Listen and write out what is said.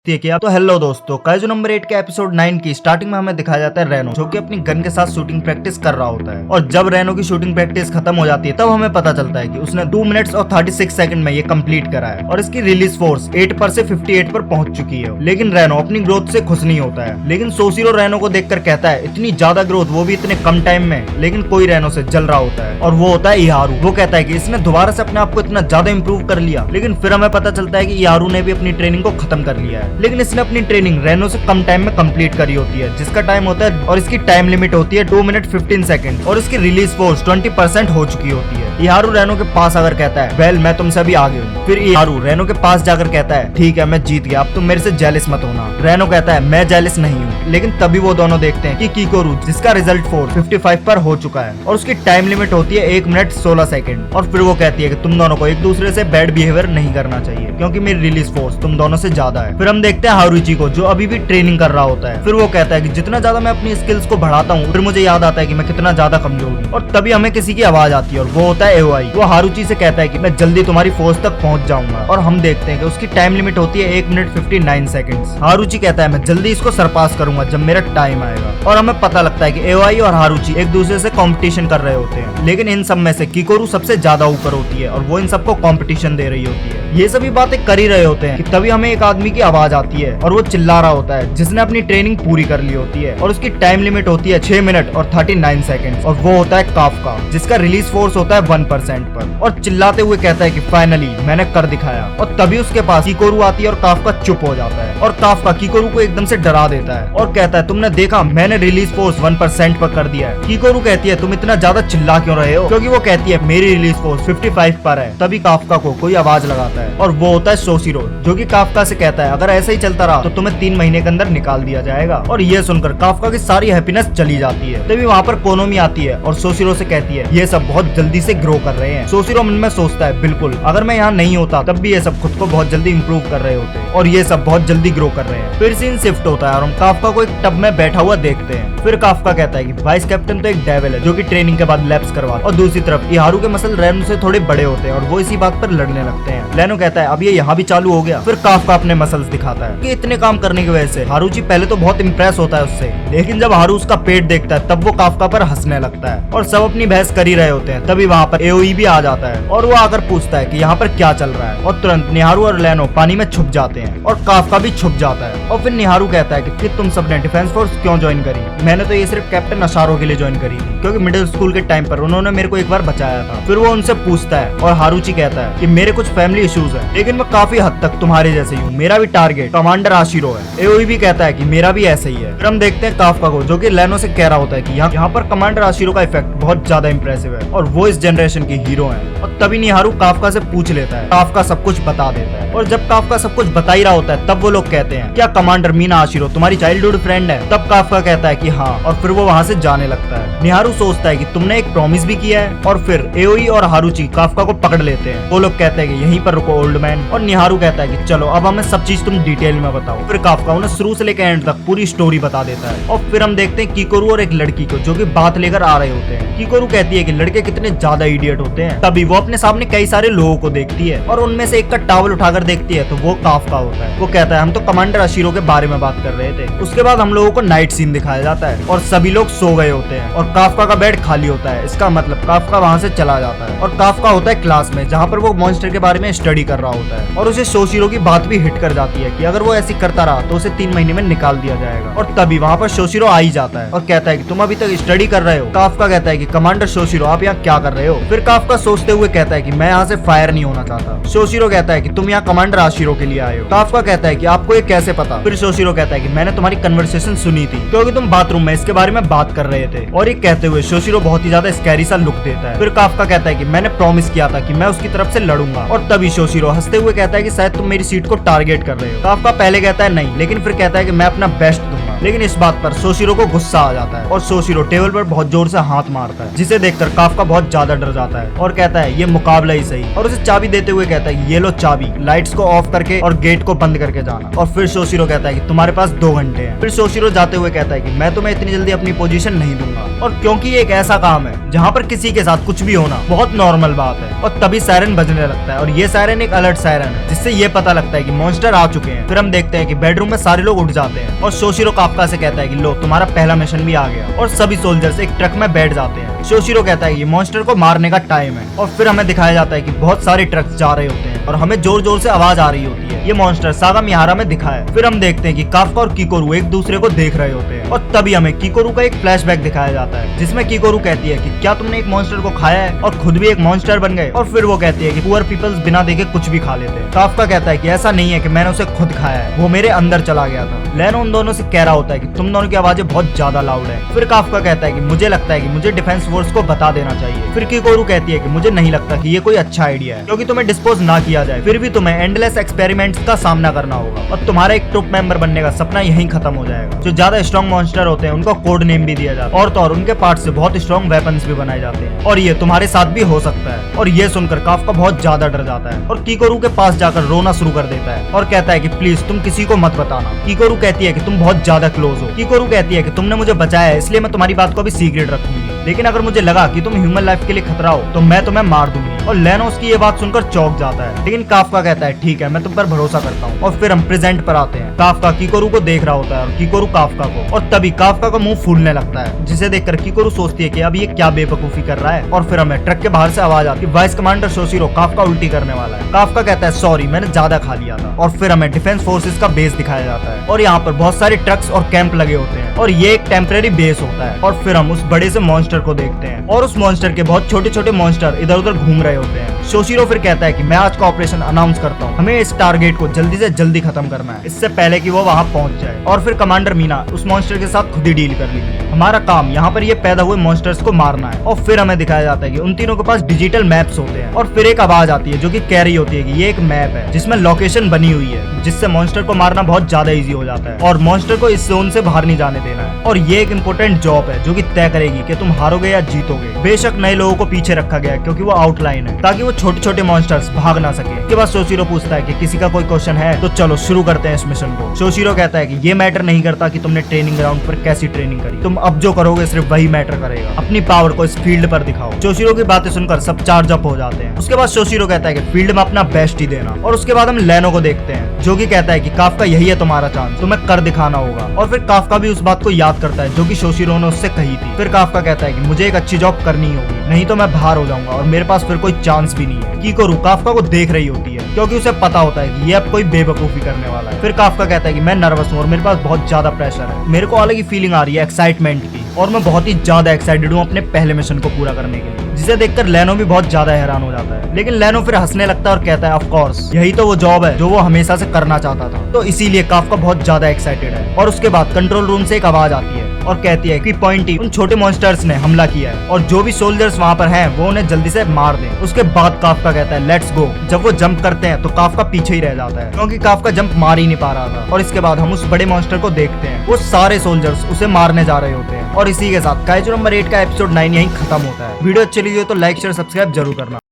किया। तो हेलो दोस्तों, काइजू नंबर 8 के एपिसोड 9 की स्टार्टिंग में हमें दिखाया जाता है रेनो जो कि अपनी गन के साथ शूटिंग प्रैक्टिस कर रहा होता है। और जब रेनो की शूटिंग प्रैक्टिस खत्म हो जाती है तब हमें पता चलता है कि उसने 2 मिनट्स और 36 सेकंड में ये कंप्लीट करा है और इसकी रिलीज फोर्स 8 पर से 58 पर पहुंच चुकी है। लेकिन रेनो अपनी ग्रोथ से खुश नहीं होता है। लेकिन सोशिरो रेनो को देखकर कहता है इतनी ज्यादा ग्रोथ, वो भी इतने कम टाइम में। लेकिन कोई रेनो से जल रहा होता है और वो होता है इहारू। वो कहता है कि इसने दोबारा से अपने आप को इतना ज्यादा इंप्रूव कर लिया। लेकिन फिर हमें पता चलता है कि इहारू ने भी अपनी ट्रेनिंग को खत्म कर लिया है। लेकिन इसने अपनी ट्रेनिंग रेनो से कम टाइम में कंप्लीट करी होती है, जिसका टाइम होता है और इसकी टाइम लिमिट होती है 2 मिनट 15 सेकंड और इसकी रिलीज फोर्स 20% हो चुकी होती है। इहारू रेनो के पास आकर कहता है वेल मैं तुमसे अभी आगे हूँ। फिर इहारू रेनो के पास जाकर कहता है ठीक है मैं जीत गया, अब तुम मेरे से जेलिस मत होना। रेनो कहता है मैं जेलिस नहीं हूँ। लेकिन तभी वो दोनों देखते हैं कि कीकोरू जिसका रिजल्ट फोर्स 55 पर हो चुका है और उसकी टाइम लिमिट होती है 1 मिनट 16 सेकंड। और फिर वो कहती है कि तुम दोनों को एक दूसरे से बैड बिहेवियर नहीं करना चाहिए क्योंकि मेरी रिलीज फोर्स तुम दोनों से ज्यादा है। फिर हम देखते हैं हारुची को जो अभी भी ट्रेनिंग कर रहा होता है। फिर वो कहता है कि जितना ज्यादा मैं अपनी स्किल्स को बढ़ाता हूँ फिर मुझे याद आता है कि मैं कितना ज्यादा कमजोर हूँ। और तभी हमें किसी की आवाज आती है और वो होता है एओआई। वो हारुची से कहता है कि मैं जल्दी तुम्हारी फोर्स तक पहुंच जाऊंगा और हम देखते हैं कि उसकी टाइम लिमिट होती है 1 मिनट 59 सेकंड्स। हारुची कहता है मैं जल्दी इसको सरपास करूंगा जब मेरा टाइम आएगा। और हमें पता लगता है कि एओआई और हारुची एक दूसरे से कंपटीशन कर रहे होते हैं। लेकिन इन सब में से कीकोरू सबसे ज्यादा ऊपर होती है और वो इन सबको कंपटीशन दे रही होती है। ये सभी बातें कर ही रहे होते हैं कि तभी हमें एक आदमी की आवाज आती है और वो चिल्ला रहा होता है जिसने अपनी ट्रेनिंग पूरी कर ली होती है और उसकी टाइम लिमिट होती है 6 मिनट और 39 सेकंड और वो होता है काफका जिसका रिलीज फोर्स होता है 1% पर। और चिल्लाते हुए कहता है कि फाइनली मैंने कर दिखाया। और तभी उसके पास कीकोरू आती है और काफका चुप हो जाता है और काफका कीकोरू को एकदम से डरा देता है और कहता है तुमने देखा मैंने रिलीज फोर्स 1% पर कर दिया है। कीकोरू कहती है तुम इतना ज्यादा चिल्ला क्यों रहे हो, क्योंकि वो कहती है मेरी रिलीज फोर्स 55 पर है। तभी काफका को कोई आवाज लगाता है और वो होता है सोशिरो जो कि काफका से कहता है अगर ऐसा ही चलता रहा तो तुम्हें 3 महीने के अंदर निकाल दिया जाएगा। और ये सुनकर काफका की सारी हैप्पीनेस चली जाती है। तभी वहाँ पर कोनोमी आती है और सोशिरो से कहती है ये सब बहुत जल्दी से ग्रो कर रहे हैं। सोशिरो मन में सोचता है बिल्कुल अगर मैं यहाँ नहीं होता तब भी ये सब खुद को बहुत जल्दी इंप्रूव कर रहे होते और ये सब बहुत जल्दी ग्रो कर रहे हैं। फिर सीन शिफ्ट होता है और हम काफका को एक टब में बैठा हुआ देखते हैं। फिर काफका कहता है कि वाइस कैप्टन तो एक डेविल है जो कि ट्रेनिंग के बाद लैप्स करवा। और दूसरी तरफ इहारू के मसल रेनो से थोड़े बड़े होते हैं और वो इसी बात पर लड़ने लगते हैं। रेनो कहता है अब ये यहाँ भी चालू हो गया। फिर काफका अपने मसल्स दिखाता है कि इतने काम करने की वजह से हारुची पहले तो बहुत इंप्रेस होता है उससे, लेकिन जब हारू उसका पेट देखता है तब वो काफका पर हंसने लगता है और सब अपनी बहस कर ही रहे होते हैं। तभी वहाँ पर एओई भी आ जाता है और वो आकर पूछता है कि यहाँ पर क्या चल रहा है। और तुरंत निहारू और लेनो पानी में छुप जाते हैं और काफका भी छुप जाता है। और फिर निहारू कहता है कि फिर तुम सबने डिफेंस फोर्स क्यों ज्वाइन करी? मैंने तो ये सिर्फ कैप्टन अशारो के लिए ज्वाइन करी थी क्योंकि मिडिल स्कूल के टाइम पर उन्होंने मेरे को एक बार बचाया था। फिर वो उनसे पूछता है और हारुची कहता है कि मेरे कुछ फैमिली इश्यूज है लेकिन मैं काफी हद तक तुम्हारे जैसे ही हूँ, मेरा भी टारगेट कमांडर आशिरो है। एओई भी कहता है कि मेरा भी ऐसे ही है। फिर हम देखते हैं काफका को जो कि लेनो से कह रहा होता है कि यहाँ पर कमांडर आशिरो का इफेक्ट बहुत ज्यादा इंप्रेसिव है और वो इस जनरेशन की हीरो है। और तभी निहारू काफका से पूछ लेता है, काफका सब कुछ बता देता है। और जब काफका सब कुछ बता ही रहा होता है तब वो लोग कहते हैं क्या कमांडर मीना आशिरो तुम्हारी चाइल्डहुड फ्रेंड है? तब काफका कहता है कि हाँ और फिर वो वहाँ से जाने लगता है। निहारू सोचता है कि तुमने एक प्रॉमिस भी किया है। और फिर एओई और हारुची काफका को पकड़ लेते हैं। वो लोग कहते हैं कि यहीं पर रुको ओल्ड मैन। और निहारू कहता है कि चलो अब हमें सब चीज तुम डिटेल में बताओ। फिर काफका उन्हें शुरू से लेकर एंड तक पूरी स्टोरी बता देता है। और फिर हम देखते हैं कीकोरू और एक लड़की को जो कि बात लेकर आ रहे होते हैं। कीकोरू कहती है कि लड़के कितने ज्यादा इडियट होते हैं। तभी वो अपने सामने कई सारे लोगों को देखती है और उनमें से एक का टॉवल उठाकर देखती है तो वो काफका होता है। वो कहता है हम तो कमांडर आशिरो के बारे में बात कर रहे थे। उसके बाद हम लोगों को नाइट सीन दिखाया जाता है और सभी लोग सो गए होते हैं और काफका का बेड खाली होता है। इसका मतलब काफका वहाँ से चला जाता है और काफका होता है क्लास में जहाँ पर वो मॉन्स्टर के बारे में स्टडी कर रहा होता है। और उसे सोशिरो की बात भी हिट कर जाती है कि अगर वो ऐसी करता रहा तो उसे 3 महीने में निकाल दिया जाएगा। और तभी वहाँ पर सोशिरो आ ही जाता है और कहता है कि तुम अभी तक स्टडी कर रहे हो? काफका कहता है कि कमांडर सोशिरो आप यहाँ क्या कर रहे हो? फिर काफका सोचते हुए कहता है कि मैं यहाँ से फायर नहीं होना चाहता। सोशिरो कहता है कि तुम यहाँ कमांडर आशिरो के लिए आए हो। काफका कहता है कि आपको ये कैसे पता? फिर सोशिरो कहता है कि मैंने तुम्हारी कन्वर्सेशन सुनी थी क्योंकि तुम बाथरूम में इसके बारे में बात कर रहे थे। और ये कहते हुए सोशिरो बहुत ही ज्यादा स्कैरी सा लुक देता है। फिर काफका कहता है कि मैंने प्रॉमिस किया था कि मैं उसकी तरफ से लड़ूंगा। और तभी सोशिरो हंसते हुए कहता है कि शायद तुम मेरी सीट को टारगेट कर रहे हो। काफका पहले कहता है नहीं, लेकिन फिर कहता है कि मैं अपना बेस्ट दूंगा। लेकिन इस बात पर सोशिरो को गुस्सा आ जाता है और सोशिरो टेबल पर बहुत जोर से हाथ मारता है, जिसे देखकर काफका बहुत ज्यादा डर जाता है और कहता है ये मुकाबला ही सही, और उसे चाबी देते हुए कहता है ये लो चाबी, लाइट्स को ऑफ करके और गेट को बंद करके जाना। और फिर सोशिरो कहता है कि तुम्हारे पास 2 घंटे हैं। फिर सोशिरो जाते हुए कहता है कि मैं तुम्हें इतनी जल्दी अपनी पोजीशन नहीं दूंगा, और क्योंकि ये एक ऐसा काम है जहाँ पर किसी के साथ कुछ भी होना बहुत नॉर्मल बात है। और तभी सायरन बजने लगता है और ये सायरन एक अलर्ट सायरन है, जिससे ये पता लगता है कि मॉन्स्टर आ चुके हैं। फिर हम देखते हैं कि बेडरूम में सारे लोग उठ जाते हैं और सोशिरो काफका से कहता है कि लो तुम्हारा पहला मिशन भी आ गया, और सभी सोल्जर्स एक ट्रक में बैठ जाते हैं। सोशिरो कहता है कि मॉन्स्टर को मारने का टाइम है, और फिर हमें दिखाया जाता है कि बहुत सारे ट्रक्स जा रहे होते हैं और हमें जोर जोर से आवाज आ रही होती है। ये मॉन्स्टर सागा मिहारा में दिखा है। फिर हम देखते हैं कि काफका और किकोरू एक दूसरे को देख रहे होते हैं, और तभी हमें किकोरू का एक फ्लैशबैक दिखाया जाता है, जिसमें किकोरू कहती है कि क्या तुमने एक मॉन्स्टर को खाया है और खुद भी एक मॉन्स्टर बन गए। और फिर वो कहती है कि पुअर पीपल्स बिना देखे कुछ भी खा लेते हैं। काफका कहता है कि ऐसा नहीं है कि मैंने उसे खुद खाया है, वो मेरे अंदर चला गया था। लेनो उन दोनों से कह रहा होता है कि तुम दोनों की आवाजें बहुत ज्यादा लाउड है। फिर काफका कहता है कि मुझे लगता है कि मुझे डिफेंस फोर्स को बता देना चाहिए। फिर किकोरू कहती है कि मुझे नहीं लगता कि ये कोई अच्छा आइडिया है, क्योंकि तुम्हें डिस्पोज ना किया जाए फिर भी तुम्हें एंडलेस एक्सपेरिमेंट्स का सामना करना होगा, और तुम्हारा एक ट्रुप मेंबर बनने का सपना यहीं खत्म हो जाएगा। जो ज्यादा स्ट्रॉन्ग मॉन्स्टर होते हैं उनको कोड नेम भी दिया जाता है, और तो और उनके पार्ट से बहुत स्ट्रॉन्ग वेपन्स भी बनाए जाते हैं, और ये तुम्हारे साथ भी हो सकता है। और ये सुनकर काफका बहुत ज्यादा डर जाता है और किकोरू के पास जाकर रोना शुरू कर देता है और कहता है कि प्लीज तुम किसी को मत बताना। किकोरू कहती है कि तुम बहुत ज्यादा क्लोज हो। किकोरू कहती है कि तुमने मुझे बचाया है, इसलिए मैं तुम्हारी बात को भी सीक्रेट रखूंगी, लेकिन अगर मुझे लगा कि तुम ह्यूमन लाइफ के लिए खतरा हो तो मैं तुम्हें मार दूंगी। और लेनो उसकी ये बात सुनकर चौंक जाता है, लेकिन काफका कहता है ठीक है मैं तुम पर भरोसा करता हूँ। और फिर हम प्रेजेंट पर आते हैं। काफका किकोरू को देख रहा होता है और किकोरू काफका को, और तभी काफका का मुंह फूलने लगता है, जिसे देखकर किकोरू सोचती है कि अब ये क्या बेवकूफी कर रहा है। और फिर हमें ट्रक के बाहर से आवाज आती है वाइस कमांडर सोशिरो काफका उल्टी करने वाला है। काफका कहता है सॉरी मैंने ज्यादा खा लिया था। और फिर हमें डिफेंस फोर्सेस का बेस दिखाया जाता है, और यहाँ पर बहुत सारे ट्रक्स और कैंप लगे होते हैं, और ये एक टेम्परेरी बेस होता है। और फिर हम उस बड़े से मॉन्स्टर को देखते हैं, और उस मॉन्स्टर के बहुत छोटे छोटे मॉन्स्टर इधर उधर घूम रहे होते हैं। सोशिरो फिर कहता है कि मैं आज का ऑपरेशन अनाउंस करता हूँ, हमें इस टारगेट को जल्दी से जल्दी खत्म करना है, इससे पहले कि वो वहाँ पहुँच जाए। और फिर कमांडर मीना उस मॉन्स्टर के साथ खुद ही डील कर ली। हमारा काम यहाँ पर ये पैदा हुए मॉन्स्टर्स को मारना है। और फिर हमें दिखाया जाता है कि उन तीनों के पास डिजिटल मैप्स होते हैं, और फिर एक आवाज आती है जो कि कह रही होती है कि ये एक मैप है जिसमें लोकेशन बनी हुई है, जिससे मॉन्स्टर को मारना बहुत ज्यादा इजी हो जाता है, और मॉन्स्टर को इस जोन से बाहर नहीं जाने देना है। और ये एक इम्पोर्टेंट जॉब है जो कि तय करेगी कि तुम हारोगे या जीतोगे। बेशक नए लोगों को पीछे रखा गया है क्योंकि वो आउटलाइन है, ताकि वो छोटे छोटे मॉन्स्टर्स भाग ना सके। इसके बाद सोशिरो पूछता है कि किसी का कोई क्वेश्चन है तो चलो शुरू करते हैं इस मिशन को। सोशिरो कहता है कि ये मैटर नहीं करता कि तुमने ट्रेनिंग ग्राउंड पर कैसी ट्रेनिंग करी, तुम अब जो करोगे सिर्फ वही मैटर करेगा। अपनी पावर को इस फील्ड पर दिखाओ। सोशिरो की बातें सुनकर सब चार्ज अप हो जाते हैं। उसके बाद सोशिरो कहता है कि फील्ड में अपना बेस्ट ही देना। और उसके बाद हम लेनो को देखते हैं जो कि कहता है कि काफका यही है तुम्हारा चांस, तुम्हें कर दिखाना होगा। और फिर काफका भी उस बात को याद करता है जो कि सोशिरो ने उससे कही थी। फिर काफका कहता है कि मुझे एक अच्छी जॉब करनी होगी, नहीं तो मैं बाहर हो जाऊंगा और मेरे पास फिर कोई चांस भी नहीं है। किकोरू काफका को देख रही होती है क्योंकि उसे पता होता है कि ये अब कोई बेवकूफी करने वाला है। फिर काफका कहता है कि मैं नर्वस हूँ और मेरे पास बहुत ज्यादा प्रेशर है, मेरे को अलग ही फीलिंग आ रही है एक्साइटमेंट की, और मैं बहुत ही ज्यादा एक्साइटेड हूँ अपने पहले मिशन को पूरा करने के लिए। जिसे देखकर लेनो भी बहुत ज्यादा हैरान हो जाता है, लेकिन लेनो फिर हंसने लगता है और कहता है ऑफ कोर्स यही तो वो जॉब है जो वो हमेशा से करना चाहता था, तो इसीलिए काफका बहुत ज्यादा एक्साइटेड है। और उसके बाद कंट्रोल रूम से एक आवाज आती है और कहती है कि पॉइंटी उन छोटे मॉन्स्टर्स ने हमला किया है और जो भी सोल्जर्स वहाँ पर हैं वो उन्हें जल्दी से मार दें। उसके बाद काफका कहता है लेट्स गो। जब वो जंप करते हैं तो काफका पीछे ही रह जाता है क्योंकि काफका जंप मार ही नहीं पा रहा था। और इसके बाद हम उस बड़े मॉन्स्टर को देखते हैं, वो सारे सोल्जर्स उसे मारने जा रहे होते हैं। और इसी के साथ काइजू नंबर 8 का एपिसोड 9 यहीं खत्म होता है। वीडियो अच्छी लगी हो तो लाइक शेयर सब्सक्राइब जरूर करना।